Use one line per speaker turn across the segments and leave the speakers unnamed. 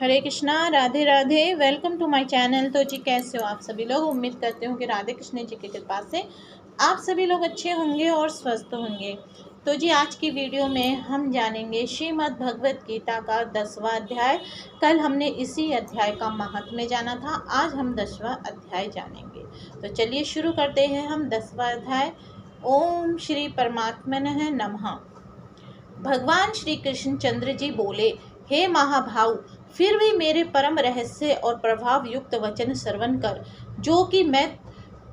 Hare Krishna, Radhe Radhe. Welcome to my channel. तो जी कैसे हो आप सभी लोग? उम्मीद करते हो कि राधे कृष्ण जी की कृपा से आप सभी लोग अच्छे होंगे और स्वस्थ होंगे। तो जी आज की वीडियो में हम जानेंगे श्रीमद् भगवत गीता का 10वां अध्याय। कल हमने इसी अध्याय का महात्म्य जाना था, आज हम 10वां अध्याय जानेंगे। तो चलिए शुरू करते हैं हम 10वां अध्याय। ओम श्री परमात्मनः नमः। भगवान श्री कृष्ण चंद्र जी बोले, हे महाभाव, फिर भी मेरे परम रहस्य और प्रभाव युक्त वचन श्रवण कर, जो कि मैं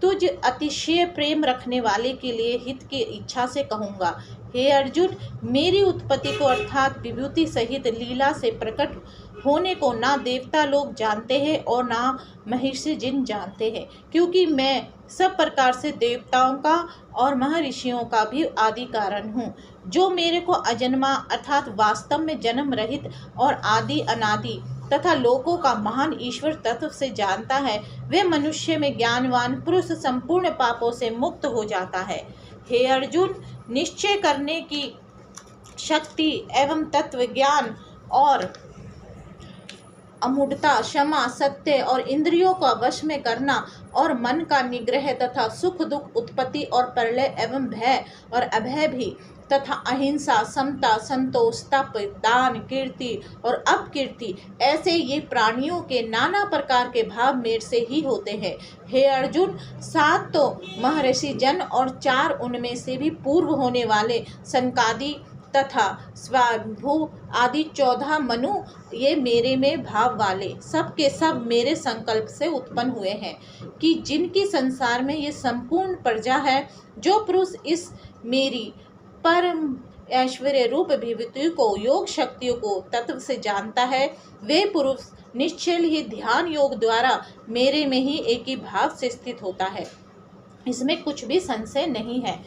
तुझ अतिशय प्रेम रखने वाले के लिए हित की इच्छा से कहूँगा। हे अर्जुन, मेरी उत्पत्ति को अर्थात विभूति सहित लीला से प्रकट होने को ना देवता लोग जानते हैं और ना महर्षि जिन जानते हैं, क्योंकि मैं सब प्रकार से देवताओं का और महर्षियों का भी आदि कारण हूँ। जो मेरे को अजन्मा अर्थात वास्तव में जन्म रहित और आदि अनादि तथा लोकों का महान ईश्वर तत्व से जानता है, वे मनुष्य में ज्ञानवान पुरुष संपूर्ण पापों से मुक्त हो जाता है। हे अर्जुन, निश्चय करने की शक्ति एवं तत्व ज्ञान और अमूढ़ता, क्षमा, सत्य और इंद्रियों का वश में करना और मन का निग्रह तथा सुख दुख, उत्पत्ति और प्रलय एवं भय और अभय भी तथा अहिंसा, समता, संतोष, तप, दान, कीर्ति और अपकीर्ति, ऐसे ये प्राणियों के नाना प्रकार के भाव मेरे से ही होते हैं। हे अर्जुन, 7 तो महर्षि जन और 4 उनमें से भी पूर्व होने वाले सनकादि तथा स्वाभु आदि 14 मनु, ये मेरे में भाव वाले सब के सब मेरे संकल्प से उत्पन्न हुए हैं, कि जिनकी संसार में ये संपूर्ण प्रजा है। जो पुरुष इस मेरी परम ऐश्वर्य रूप विभूति को, योग शक्तियों को तत्व से जानता है, वे पुरुष निश्चल ही ध्यान योग द्वारा मेरे में ही एक ही भाव से स्थित होता है। इसमें कुछ भी संशय नहीं है।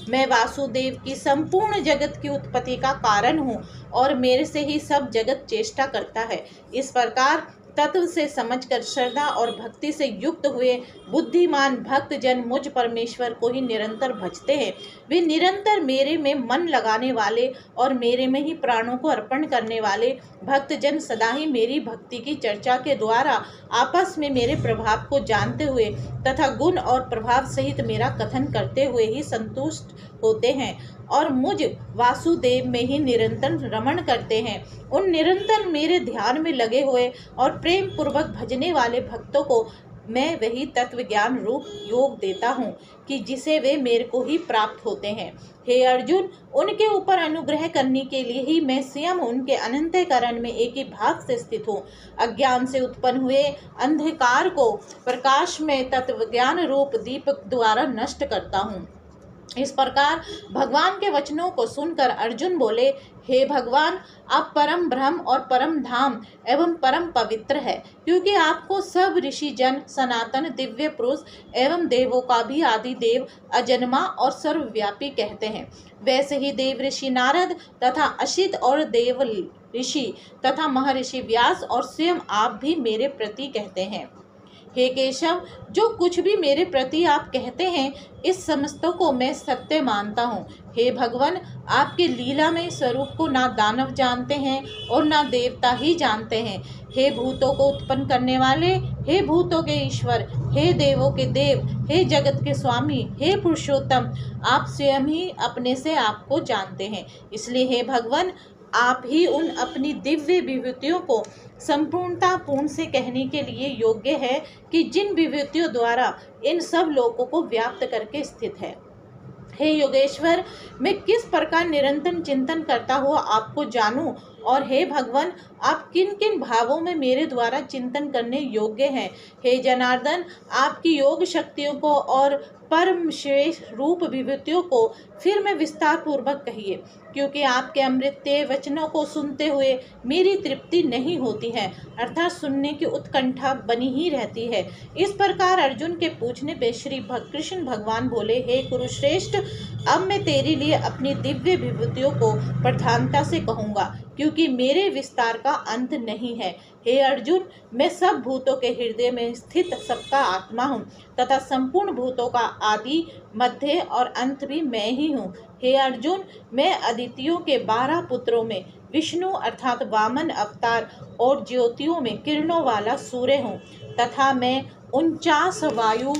मैं वासुदेव की संपूर्ण जगत की उत्पत्ति का कारण हूँ और मेरे से ही सब जगत चेष्टा करता है। इस प्रकार तत्व से समझकर श्रद्धा और भक्ति से युक्त हुए बुद्धिमान भक्त जन मुझ परमेश्वर को ही निरंतर भजते हैं। वे निरंतर मेरे में मन लगाने वाले और मेरे में ही प्राणों को अर्पण करने वाले भक्त जन सदा ही मेरी भक्ति की चर्चा के द्वारा आपस में मेरे प्रभाव को जानते हुए तथा गुण और प्रभाव सहित मेरा कथन करते हुए ही संतुष्ट होते हैं और मुझ वासुदेव में ही निरंतर रमण करते हैं। उन निरंतर मेरे ध्यान में लगे हुए और प्रेम पूर्वक भजने वाले भक्तों को मैं वही तत्व ज्ञान रूप योग देता हूँ, कि जिसे वे मेरे को ही प्राप्त होते हैं। हे अर्जुन, उनके ऊपर अनुग्रह करने के लिए ही मैं स्वयं उनके अनंतकरण में एक ही भाव से स्थित हूँ। अज्ञान से उत्पन्न हुए अंधकार को प्रकाश में तत्व ज्ञान रूप दीपक द्वारा नष्ट करता हूँ। इस प्रकार भगवान के वचनों को सुनकर अर्जुन बोले, हे भगवान, आप परम ब्रह्म और परम धाम एवं परम पवित्र है, क्योंकि आपको सब ऋषि जन, सनातन दिव्य पुरुष एवं देवों का भी आदि देव, अजन्मा और सर्वव्यापी कहते हैं। वैसे ही देव ऋषि नारद तथा असित और देव ऋषि तथा महर्षि व्यास और स्वयं आप भी मेरे प्रति कहते हैं। हे केशव, जो कुछ भी मेरे प्रति आप कहते हैं, इस समस्तों को मैं सत्य मानता हूँ। हे भगवान, आपके लीला में स्वरूप को ना दानव जानते हैं और ना देवता ही जानते हैं। हे भूतों को उत्पन्न करने वाले, हे भूतों के ईश्वर, हे देवों के देव, हे जगत के स्वामी, हे पुरुषोत्तम, आप स्वयं ही अपने से आपको जानते हैं। इसलिए हे भगवान, आप ही उन अपनी दिव्य विभूतियों को संपूर्णता पूर्ण से कहने के लिए योग्य है, कि जिन विभूतियों द्वारा इन सब लोकों को व्याप्त करके स्थित है। हे योगेश्वर, मैं किस प्रकार निरंतर चिंतन करता हुआ आपको जानूं, और हे भगवान, आप किन किन भावों में मेरे द्वारा चिंतन करने योग्य हैं। हे जनार्दन, आपकी योग शक्तियों को और परम श्रेष्ठ रूप विभूतियों को फिर मैं विस्तार पूर्वक कहिए, क्योंकि आपके अमृतमय वचनों को सुनते हुए मेरी तृप्ति नहीं होती है, अर्थात सुनने की उत्कंठा बनी ही रहती है। इस प्रकार अर्जुन के पूछने पे श्री कृष्ण भगवान बोले, हे कुरुश्रेष्ठ, अब मैं तेरे लिए अपनी दिव्य विभूतियों को प्रधानता से कहूँगा, क्योंकि मेरे विस्तार का अंत नहीं है। हे अर्जुन, मैं सब भूतों के हृदय में स्थित सबका आत्मा हूँ तथा संपूर्ण भूतों का आदि, मध्य और अंत भी मैं ही हूँ। हे अर्जुन, मैं अदितियों के 12 पुत्रों में विष्णु अर्थात वामन अवतार और ज्योतियों में किरणों वाला सूर्य हूँ तथा मैं 49 वायु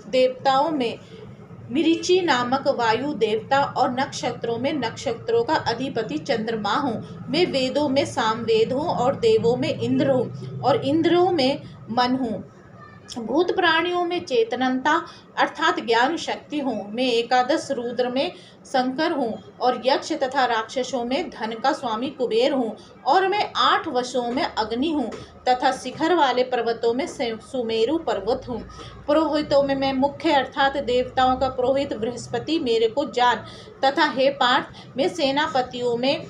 देवताओं में मिरिचि नामक वायु देवता और नक्षत्रों में नक्षत्रों का अधिपति चंद्रमा हूँ। मैं वेदों में सामवेद हूँ और देवों में इंद्र हूँ और इंद्रों में मन हूँ। भूत प्राणियों में चेतनता अर्थात ज्ञान शक्ति हूँ। मैं एकादश रुद्र में शंकर हूँ और यक्ष तथा राक्षसों में धन का स्वामी कुबेर हूँ और मैं 8 वशों में अग्नि हूँ तथा शिखर वाले पर्वतों में सुमेरु पर्वत हूँ। पुरोहितों में मैं मुख्य अर्थात देवताओं का पुरोहित बृहस्पति मेरे को जान तथा हे पार्थ मैं सेनापतियों में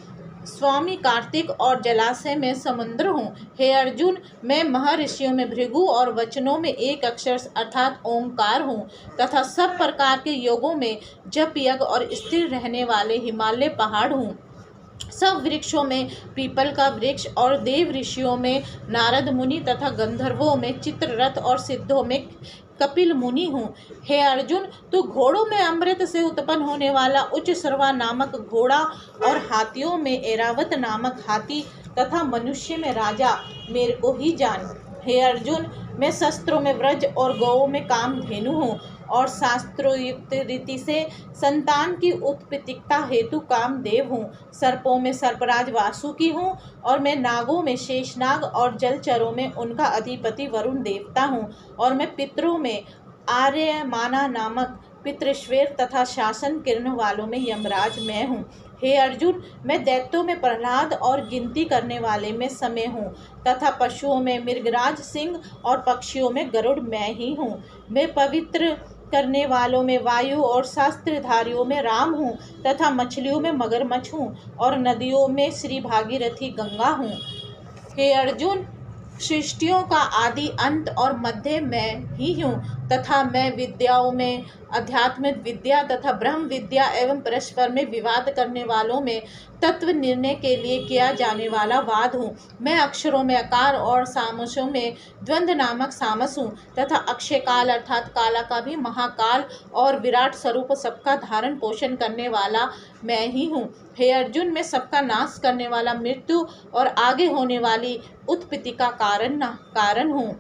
स्वामी कार्तिक और जलाशय में समुद्र हूँ। हे अर्जुन मैं महर्षियों में भृगु और वचनों में एक अक्षर अर्थात ओंकार हूँ तथा सब प्रकार के योगों में जप यज्ञ और स्थिर रहने वाले हिमालय पहाड़ हूँ। सब वृक्षों में पीपल का वृक्ष और देव ऋषियों में नारद मुनि तथा गंधर्वों में चित्ररथ और सिद्धों में कपिल मुनि हूँ। हे अर्जुन तू घोड़ों में अमृत से उत्पन्न होने वाला उच्च सर्वा नामक घोड़ा और हाथियों में ऐरावत नामक हाथी तथा मनुष्य में राजा मेरे को ही जान। हे अर्जुन मैं शस्त्रों में व्रज और गौओं में कामधेनु हूँ और शास्त्रोयुक्त रीति से संतान की उत्पत्तिता हेतु कामदेव हूँ। सर्पों में सर्पराज वासुकी हूँ और मैं नागों में शेषनाग और जलचरों में उनका अधिपति वरुण देवता हूँ और मैं पितरों में आर्यमाना नामक पितृश्वेर तथा शासन किरण वालों में यमराज मैं हूँ। हे अर्जुन मैं दैत्यों में प्रहलाद और गिनती करने वाले में समय हूँ तथा पशुओं में मृगराज सिंह और पक्षियों में गरुड़ मैं ही हूँ। मैं पवित्र करने वालों में वायु और शास्त्रधारियों में राम हूँ तथा मछलियों में मगरमच्छ हूँ और नदियों में श्री भागीरथी गंगा हूँ। हे अर्जुन सृष्टियों का आदि अंत और मध्य मैं ही हूँ तथा मैं विद्याओं में अध्यात्मिक विद्या तथा ब्रह्म विद्या एवं परस्पर में विवाद करने वालों में तत्व निर्णय के लिए किया जाने वाला वाद हूँ। मैं अक्षरों में अकार और सामसों में द्वंद्व नामक सामस हूँ तथा अक्षय काल अर्थात काला का भी महाकाल और विराट स्वरूप सबका धारण पोषण करने वाला मैं ही हूँ। हे अर्जुन मैं सबका नाश करने वाला मृत्यु और आगे होने वाली उत्पत्ति का कारण हूँ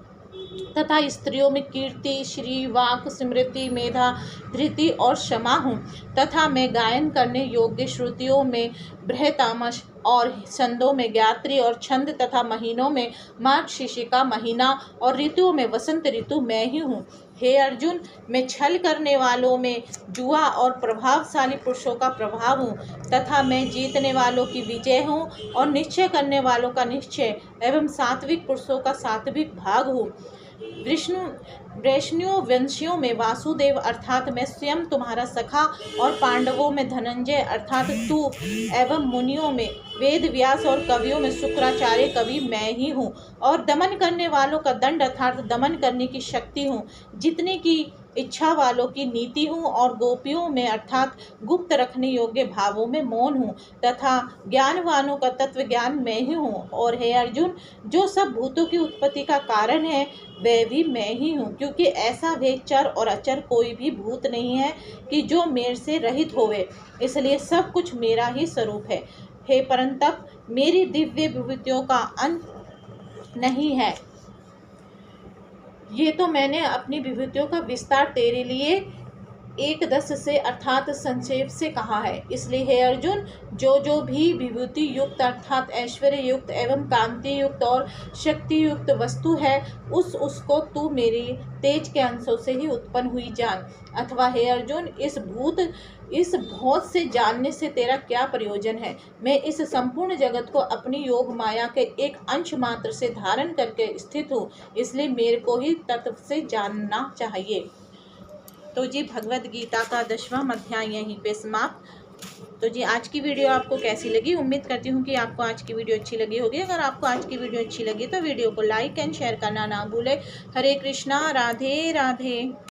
तथा स्त्रियों में कीर्ति श्री वाक स्मृति मेधा धृति और क्षमा हूँ तथा मैं गायन करने योग्य श्रुतियों में बृहतामश और छंदों में गायत्री और छंद तथा महीनों में मार्गशीर्षिका महीना और ऋतुओं में वसंत ऋतु मैं ही हूँ। हे अर्जुन मैं छल करने वालों में जुआ और प्रभावशाली पुरुषों का प्रभाव हूँ तथा मैं जीतने वालों की विजय हूँ और निश्चय करने वालों का निश्चय एवं सात्विक पुरुषों का सात्विक भाग हूँ। वैष्णव वंशियों में वासुदेव अर्थात मैं स्वयं तुम्हारा सखा और पांडवों में धनंजय अर्थात तू एवं मुनियों में वेद व्यास और कवियों में शुक्राचार्य कवि मैं ही हूँ और दमन करने वालों का दंड अर्थात दमन करने की शक्ति हूँ। जितने की इच्छा वालों की नीति हूँ और गोपियों में अर्थात गुप्त रखने योग्य भावों में मौन हूँ तथा ज्ञानवानों का तत्व ज्ञान मैं ही हूँ। और हे अर्जुन जो सब भूतों की उत्पत्ति का कारण है वह भी मैं ही हूँ क्योंकि ऐसा वे चर और अचर कोई भी भूत नहीं है कि जो मेरे से रहित होवे, इसलिए सब कुछ मेरा ही स्वरूप है। हे परंतप मेरी दिव्य विभूतियों का अंत नहीं है। ये तो मैंने अपनी विभूतियों का विस्तार तेरे लिए एकदश से अर्थात संक्षेप से कहा है। इसलिए हे अर्जुन जो भी विभूति युक्त अर्थात ऐश्वर्य युक्त एवं कांति युक्त और शक्ति युक्त वस्तु है उसको तू मेरी तेज के अंशों से ही उत्पन्न हुई जान। अथवा हे अर्जुन इस भौत से जानने से तेरा क्या प्रयोजन है। मैं इस संपूर्ण जगत को अपनी योग माया के एक अंश मात्र से धारण करके स्थित हूँ, इसलिए मेरे को ही तत्व से जानना चाहिए। तो जी भगवद गीता का 10वां अध्याय यहीं पे समाप्त। तो जी आज की वीडियो आपको कैसी लगी, उम्मीद करती हूँ कि आपको आज की वीडियो अच्छी लगी होगी। अगर आपको आज की वीडियो अच्छी लगी तो वीडियो को लाइक एंड शेयर करना ना भूले। हरे कृष्णा, राधे राधे।